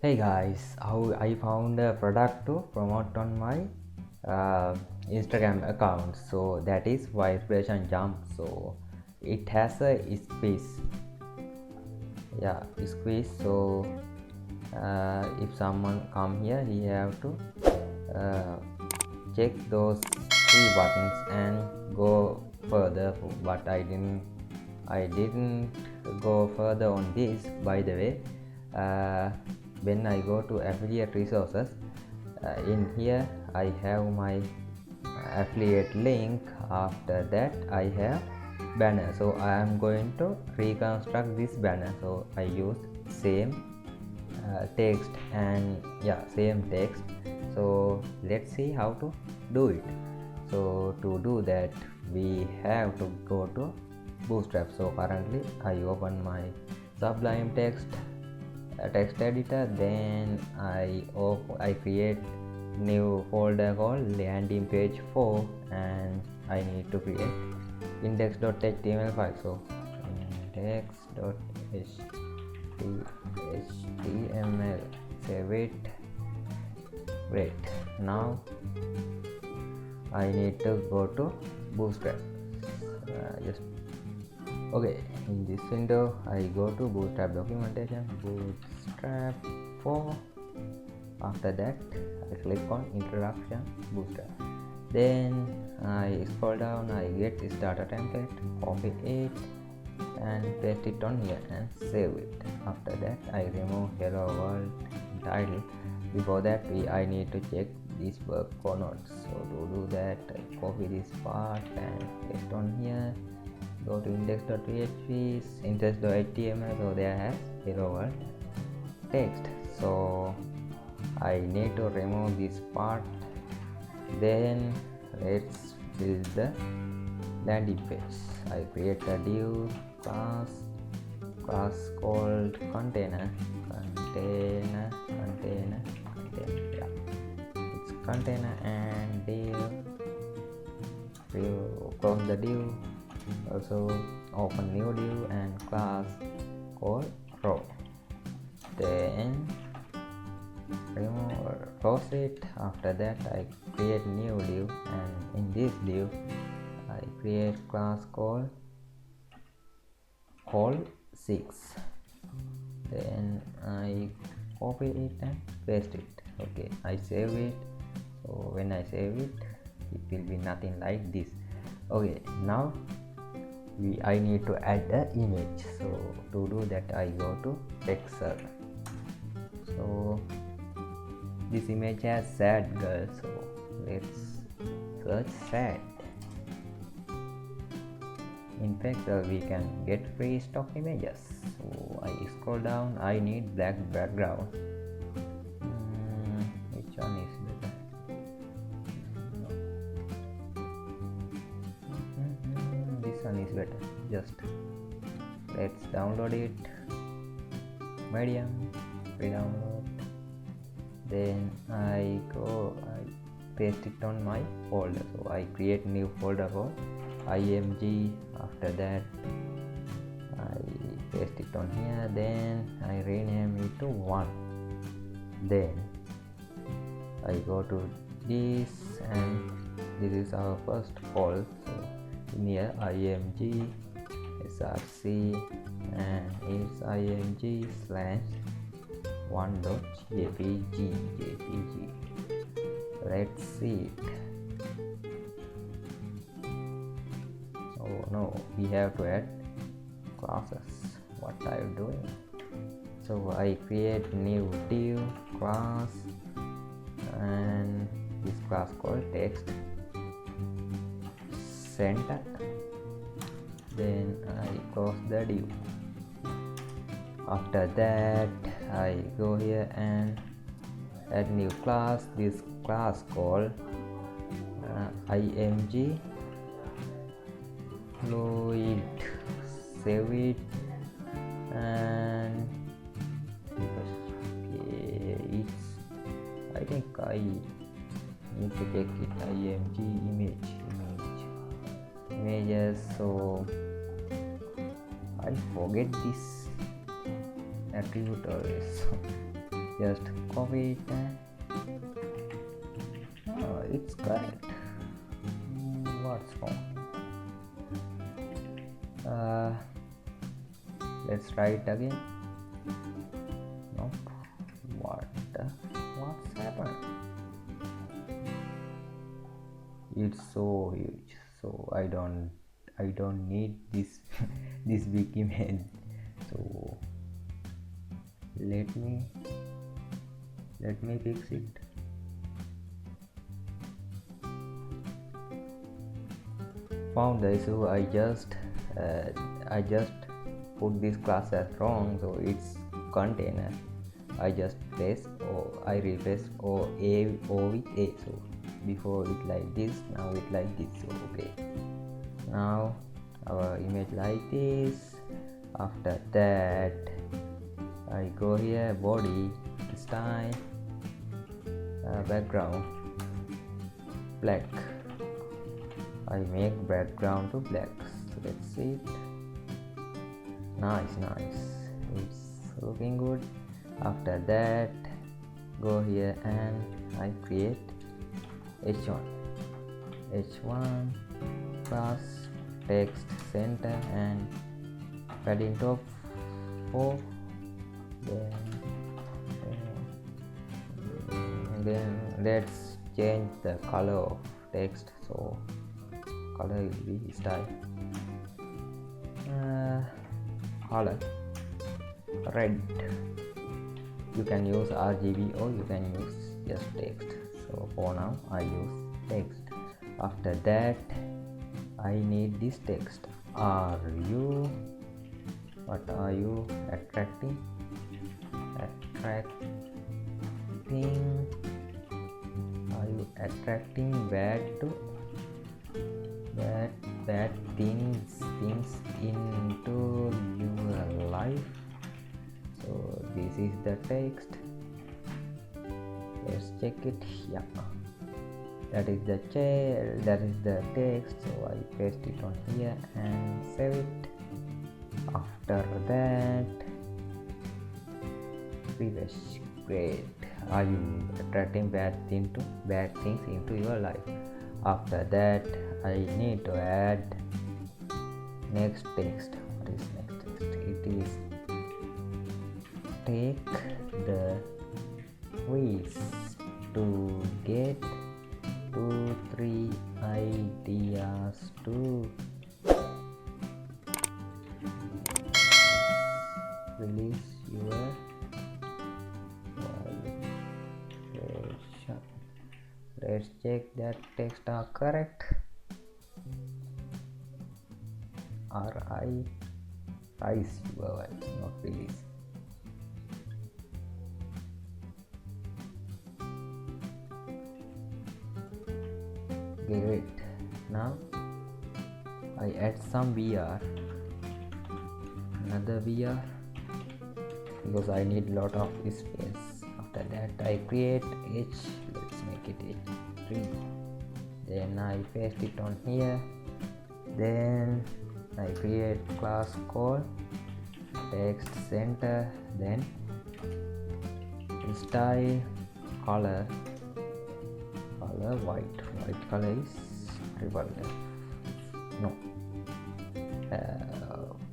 Hey guys, how I found a product to promote on my Instagram account. So that is vibration jump. So it has a squeeze, yeah, squeeze. So if someone come here, he have to uh, check those three buttons and go further. But I didn't go further on this. By the way, uh, when I go to affiliate resources, in here I have my affiliate link. After that I have banner, so I am going to reconstruct this banner. So I use same text and yeah, same text. So let's see how to do it. So to do that, we have to go to Bootstrap. So currently I open my Sublime text editor, then I create new folder called landing page 4, and I need to create index.html file. So index.html, save it. Great. Now I need to go to Bootstrap. Just okay, in this window I go to Bootstrap documentation, Bootstrap 4. After that I click on introduction Bootstrap, then I scroll down, I get this data template, copy it and paste it on here and save it. After that I remove hello world title. Before that I need to check this work or not. So to do that, I copy this part and paste on here. Go to index.php, index.html, so there has hello world text. So I need to remove this part. Then let's build the landing page. I create a div class called container. Yeah, it's container and div. Close the div. Also open new div and class called row. Then remove or close it. After that I create new div, and in this div I create class called 6. Then I copy it and paste it. Okay, I save it. So when I save it, it will be nothing like this. Okay, now I need to add the image. So to do that I go to Excel. So this image has sad girl, so let's search sad. In fact, we can get free stock images. So I scroll down, I need black background. Which one is better? This one is better. Just let's download it. Medium, re-download. Then I paste it on my folder. So I create new folder called img. After that I paste it on here, then I rename it to 1. Then I go to this, and this is our first call. So in here img src, and it's img / 1.jpg. Let's see it. Oh no, we have to add classes. What are you doing? So I create new div class, and this class called text center. Then I close the div. After that I go here and add new class. This class called img fluid. Save it, and because it's, I think I need to check it. img images. So I forget this attribute always. just copy it and it's correct. What's wrong? Let's try it again. Nope. What's happened? It's so huge, so I don't need this this big image. So let me fix it. Found the issue. I just put this class as wrong, so it's container. I just replace O with A. So before it like this, now it like this. So okay, now our image like this. After that, I go here, body, style, background, black. I make background to black. So let's see it. Nice. It's looking good. After that, go here and I create h1 plus text center and padding top 4. Then let's change the color of text. So color will be style color red. You can use RGB or you can use just text. So for now I use text. After that, I need this text. What are you attracting? Are you attracting bad things into your life? So this is the text. Let's check it. Yeah, that is the text. So I paste it on here and save it. After that, refresh. Great. Are you attracting bad things into your life? After that, I need to add next text. What is next text? It is take the quiz to get 2-3 ideas to release your vibration. Let's check that text are correct. Rise your vibe, not release. Great. Now I add some VR, another VR, because I need lot of space. After that, I create H. Let's make it H3. Then I paste it on here. Then I create class called text center. Then style color white color is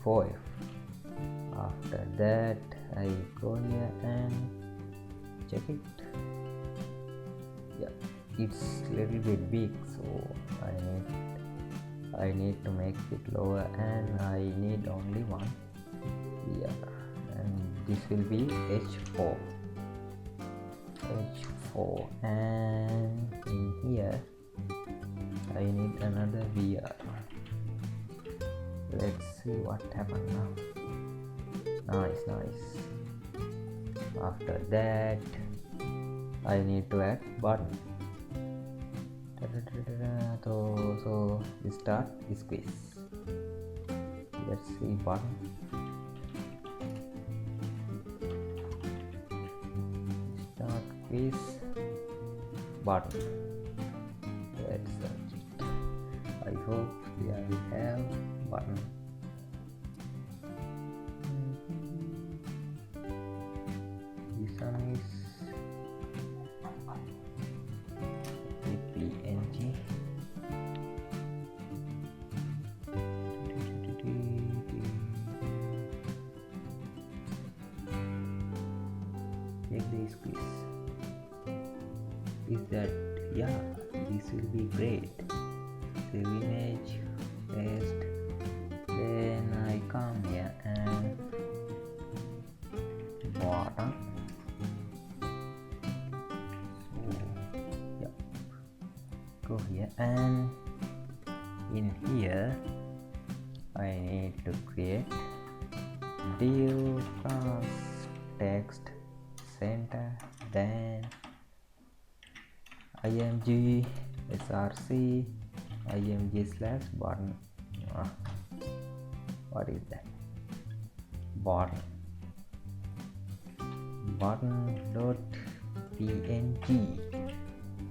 4F. After that, I go here and check it. Yeah, it's little bit big, so I need to make it lower, and I need only one here, and this will be H4, and in here I need another VR. Let's see what happened now. Nice. After that, I need to add button. So start quiz. Let's see button. Start quiz button. Let's search it. I hope there we have button. This one is check this quiz. Is that, yeah, this will be great. Save image, paste, then I come here and bottom. So yeah, go here, and in here I need to create div class text center, then img src img slash button. What is that? Button dot png.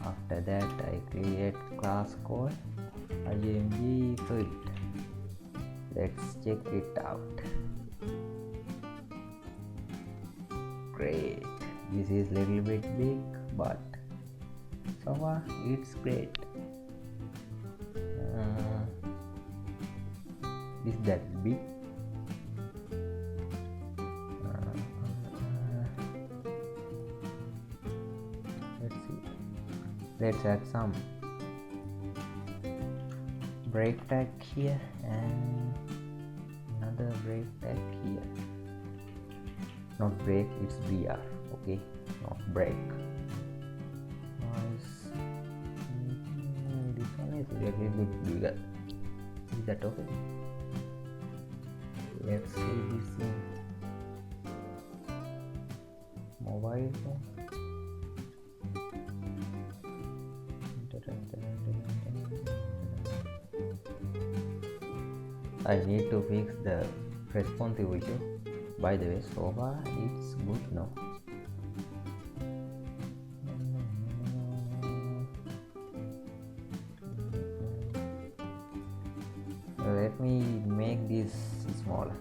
After that I create class called img field. Let's check it out. Great. This is little bit big, but so far it's great. Is that big? Let's see. Let's add some break tag here and another break tag here. Not break, it's br. Okay, not break. Nice. This one is a little bit bigger. Is that okay? Let's see this in mobile phone. I need to fix the responsive issue. By the way, so far it's good now. Let me make this smaller.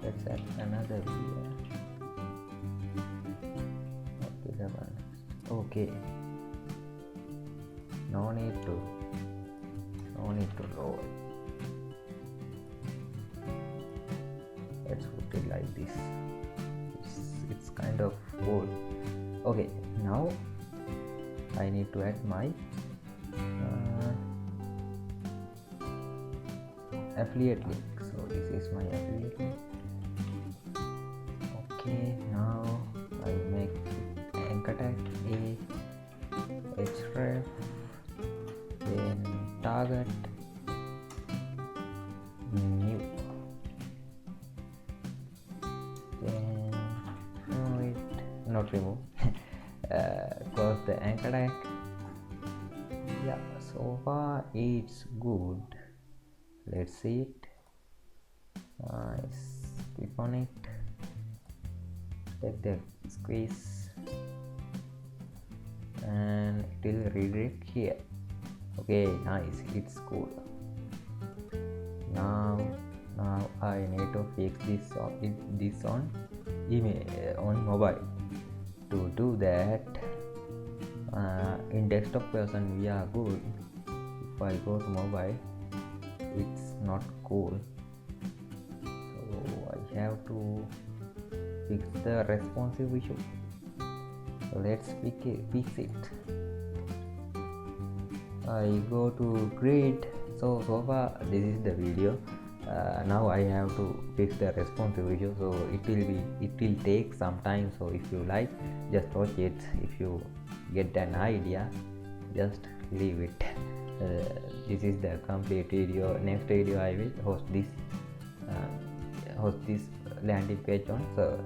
Let's add another here. Okay, the one. Okay. No need to load. Let's put it like this. It's kind of cool. Okay, now I need to add my affiliate link. So this is my affiliate link. Okay, now I make anchor tag a href, then target new, then not remove. Close the anchor tag. Yeah, so far it's good. Let's see it. Nice. Click on it. Take the squeeze and it will redirect here. Okay, nice. It's cool. Now I need to fix this on email on mobile. To do that, in desktop version we are good. If I go to mobile, it's not cool. So I have to fix the responsive issue. So let's fix it. I go to grid. So far this is the video. Now I have to fix the responsive issue, so it will take some time. So if you like, just watch it. If you get an idea, just leave it. This is the complete video. Next video I will host this landing page on server.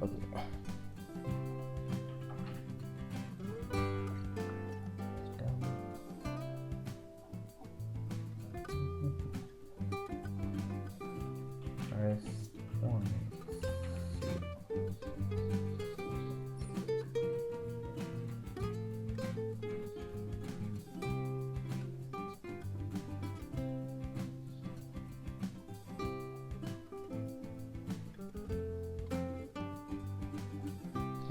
Okay.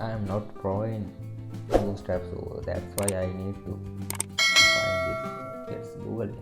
I am not pro in Bootstrap, so that's why I need to find this. Let's Google it.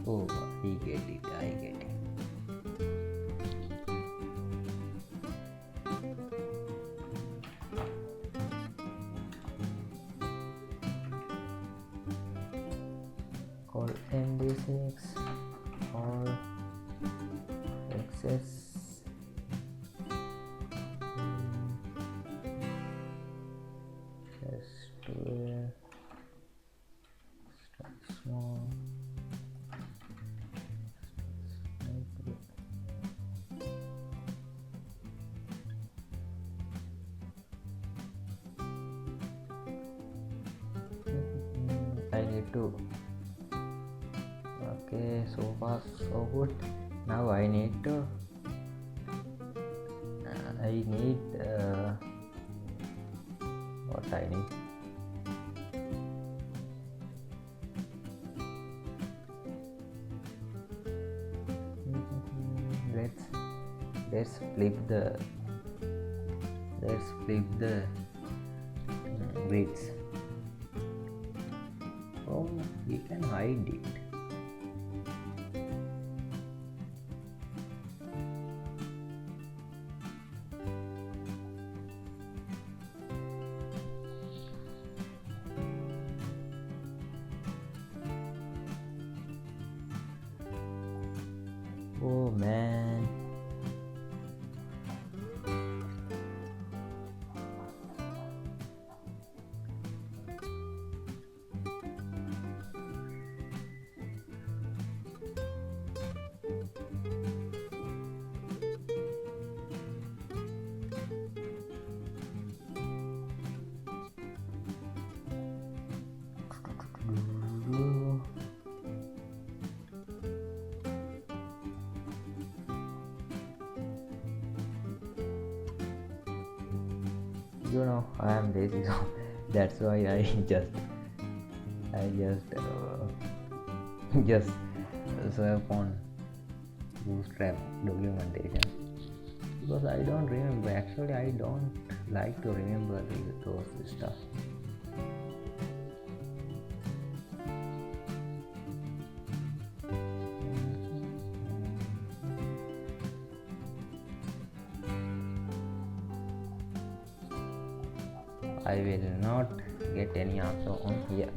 Oh, I get it. Call MD6 or access software small. I need to. Okay, so far so good. Now I need to. What I need. Let's flip the grids. Oh, we can hide it. Oh man. You know, I am lazy, so that's why I just just surf on Bootstrap documentation, because I don't remember. Actually, I don't like to remember those stuff. I will not get any answer on here.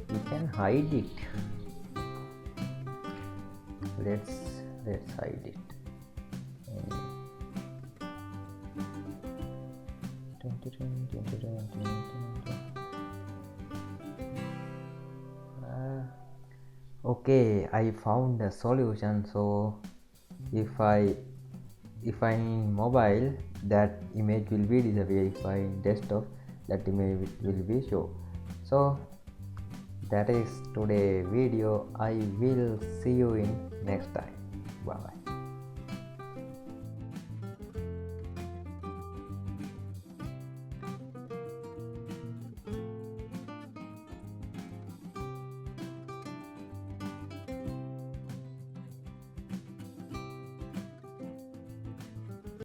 We can hide it. Let's hide it. Okay, I found a solution. So if I in mobile, that image will be disappear. If I in desktop, that image will be show. So that is today video. I will see you in next time. Bye bye.